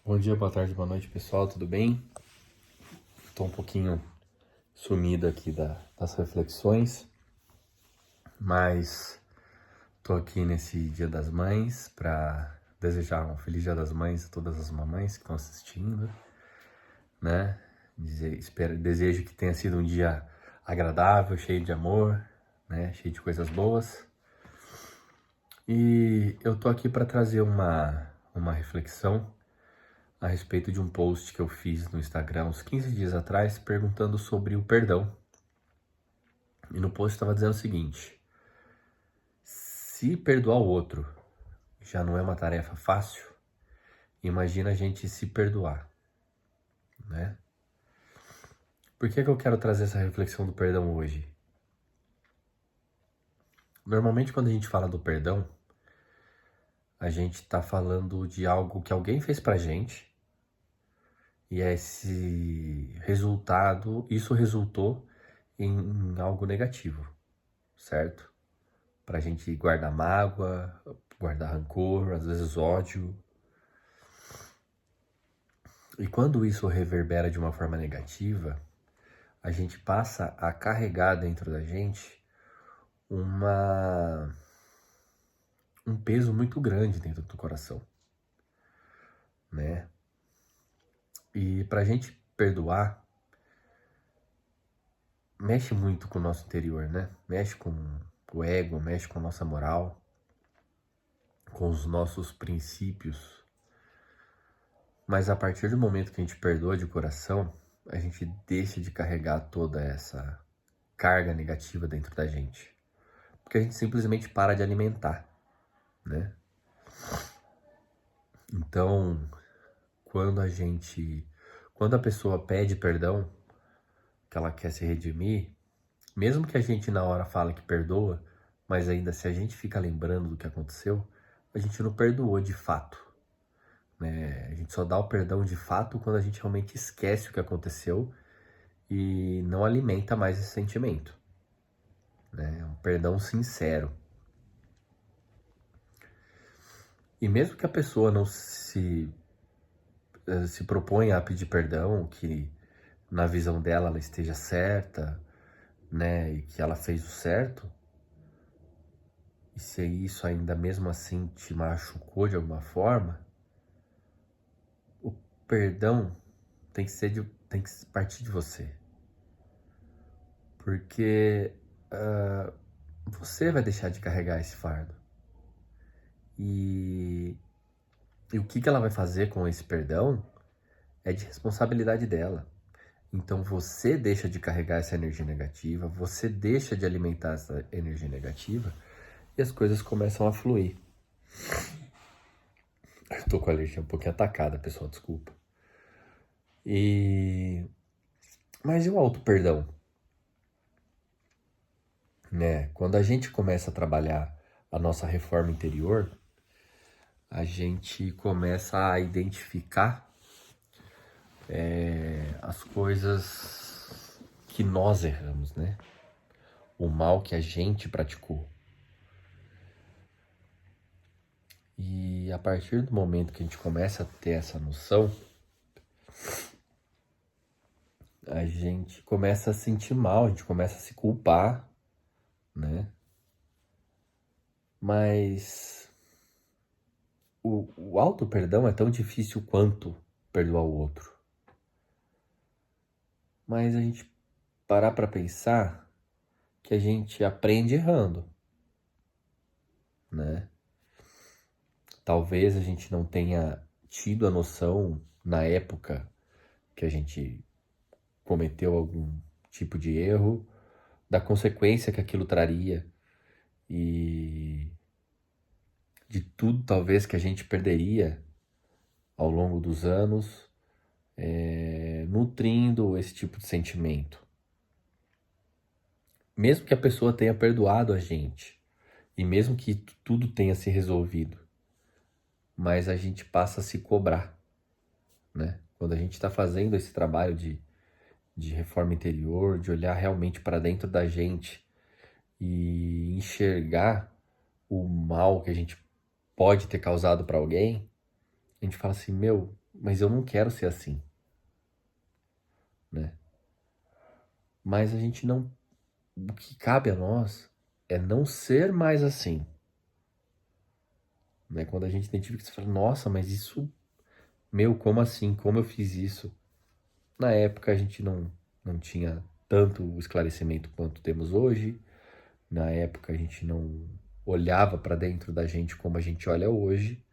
Bom dia, boa tarde, boa noite, pessoal, tudo bem? Estou um pouquinho sumido aqui das reflexões, mas estou aqui nesse Dia das Mães para desejar um feliz Dia das Mães a todas as mamães que estão assistindo, né? Desejo que tenha sido um dia agradável, cheio de amor, né? Cheio de coisas boas. E eu tô aqui para trazer uma reflexão a respeito de um post que eu fiz no Instagram uns 15 dias atrás, perguntando sobre o perdão. E no post estava dizendo o seguinte: se perdoar o outro já não é uma tarefa fácil, imagina a gente se perdoar, né? Por que eu quero trazer essa reflexão do perdão hoje? Normalmente quando a gente fala do perdão, a gente está falando de algo que alguém fez pra gente, e isso resultou em algo negativo, certo? Pra gente guardar mágoa, guardar rancor, às vezes ódio. E quando isso reverbera de uma forma negativa, a gente passa a carregar dentro da gente um peso muito grande dentro do coração, né? E pra gente perdoar, mexe muito com o nosso interior, né? Mexe com o ego, mexe com a nossa moral, com os nossos princípios. Mas a partir do momento que a gente perdoa de coração, a gente deixa de carregar toda essa carga negativa dentro da gente. Porque a gente simplesmente para de alimentar, né? Então, quando a pessoa pede perdão, que ela quer se redimir, mesmo que a gente na hora fala que perdoa, mas ainda se a gente fica lembrando do que aconteceu, a gente não perdoou de fato, né? A gente só dá o perdão de fato quando a gente realmente esquece o que aconteceu e não alimenta mais esse sentimento, né? É um perdão sincero. E mesmo que a pessoa não se proponha a pedir perdão, que na visão dela ela esteja certa, né, e que ela fez o certo, e se isso ainda mesmo assim te machucou de alguma forma, o perdão tem que partir de você. Porque você vai deixar de carregar esse fardo. E o que ela vai fazer com esse perdão é de responsabilidade dela. Então você deixa de carregar essa energia negativa, você deixa de alimentar essa energia negativa e as coisas começam a fluir. Eu tô com a alergia um pouquinho atacada, pessoal, desculpa. Mas e o auto-perdão? Né? Quando a gente começa a trabalhar a nossa reforma interior, a gente começa a identificar as coisas que nós erramos, né? O mal que a gente praticou. E a partir do momento que a gente começa a ter essa noção, a gente começa a sentir mal, a gente começa a se culpar, né? Mas o auto-perdão é tão difícil quanto perdoar o outro. Mas a gente parar para pensar que a gente aprende errando, né? Talvez a gente não tenha tido a noção na época que a gente cometeu algum tipo de erro, da consequência que aquilo traria e de tudo talvez que a gente perderia ao longo dos anos, nutrindo esse tipo de sentimento. Mesmo que a pessoa tenha perdoado a gente, e mesmo que tudo tenha se resolvido, mas a gente passa a se cobrar, né? Quando a gente está fazendo esse trabalho de reforma interior, de olhar realmente para dentro da gente e enxergar o mal que a gente pode ter causado para alguém, a gente fala assim, meu, mas eu não quero ser assim, né? Mas a gente não, o que cabe a nós é não ser mais assim, né? Quando a gente identifica, você fala, nossa, mas isso, meu, como assim? Como eu fiz isso? Na época a gente não tinha tanto esclarecimento quanto temos hoje. Na época a gente não olhava para dentro da gente como a gente olha hoje.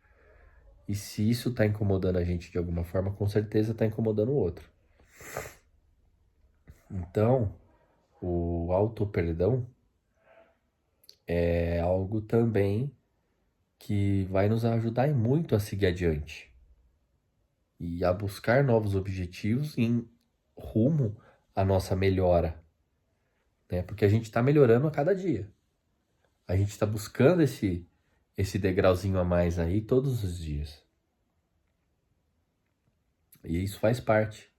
E se isso está incomodando a gente de alguma forma, com certeza está incomodando o outro. Então, o auto-perdão é algo também que vai nos ajudar muito a seguir adiante e a buscar novos objetivos em rumo à nossa melhora, né? Porque a gente está melhorando a cada dia. A gente está buscando esse degrauzinho a mais aí todos os dias. E isso faz parte.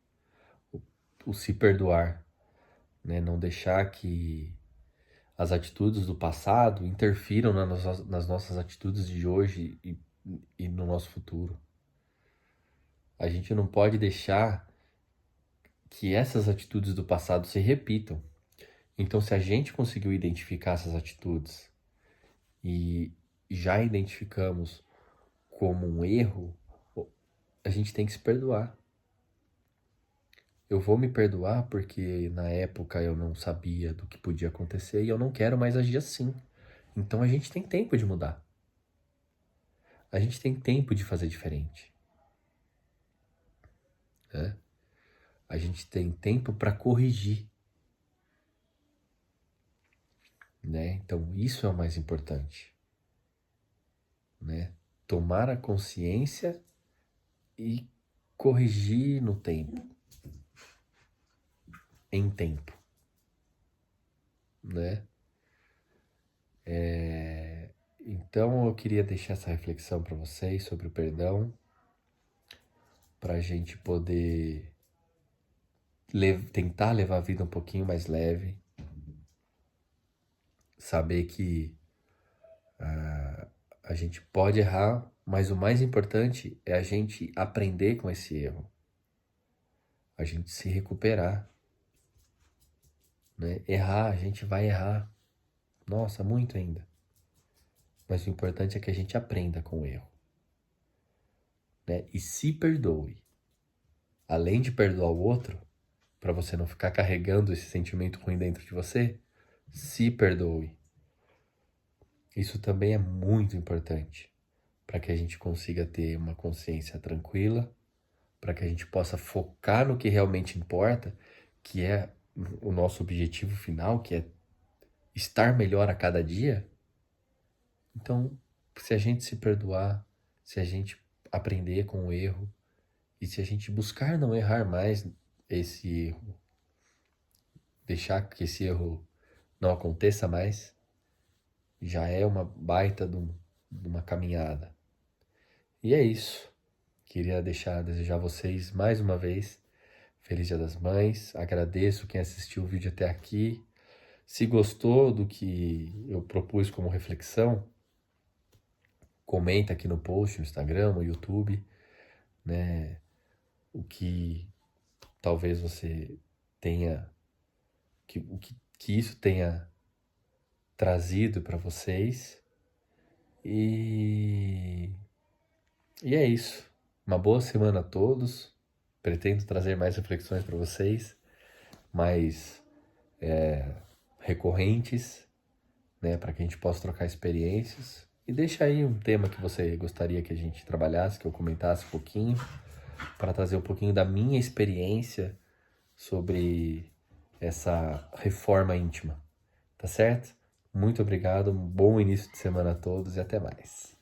O se perdoar, né? Não deixar que as atitudes do passado interfiram nas nossas atitudes de hoje e no nosso futuro. A gente não pode deixar que essas atitudes do passado se repitam. Então, se a gente conseguiu identificar essas atitudes e já identificamos como um erro, a gente tem que se perdoar. Eu vou me perdoar porque na época eu não sabia do que podia acontecer e eu não quero mais agir assim. Então a gente tem tempo de mudar. A gente tem tempo de fazer diferente, né? A gente tem tempo para corrigir, né? Então isso é o mais importante, né? Tomar a consciência e corrigir no tempo, em tempo, né? Então eu queria deixar essa reflexão para vocês sobre o perdão, para a gente poder tentar levar a vida um pouquinho mais leve, saber que a gente pode errar, mas o mais importante é a gente aprender com esse erro, a gente se recuperar, né? Errar, a gente vai errar, nossa, muito ainda, mas o importante é que a gente aprenda com o erro, né? E se perdoe, além de perdoar o outro, para você não ficar carregando esse sentimento ruim dentro de você, se perdoe. Isso também é muito importante para que a gente consiga ter uma consciência tranquila, para que a gente possa focar no que realmente importa, que é o nosso objetivo final, que é estar melhor a cada dia. Então, se a gente se perdoar, se a gente aprender com o erro e se a gente buscar não errar mais esse erro, deixar que esse erro não aconteça mais, já é uma baita de uma caminhada. E é isso. Queria desejar a vocês mais uma vez Feliz Dia das Mães. Agradeço quem assistiu o vídeo até aqui. Se gostou do que eu propus como reflexão, comenta aqui no post, no Instagram, no YouTube, né? O que talvez você tenha, que isso tenha trazido para vocês. E é isso. Uma boa semana a todos. Pretendo trazer mais reflexões para vocês, mais recorrentes, né, para que a gente possa trocar experiências. E deixa aí um tema que você gostaria que a gente trabalhasse, que eu comentasse um pouquinho, para trazer um pouquinho da minha experiência sobre essa reforma íntima. Tá certo? Muito obrigado, um bom início de semana a todos e até mais.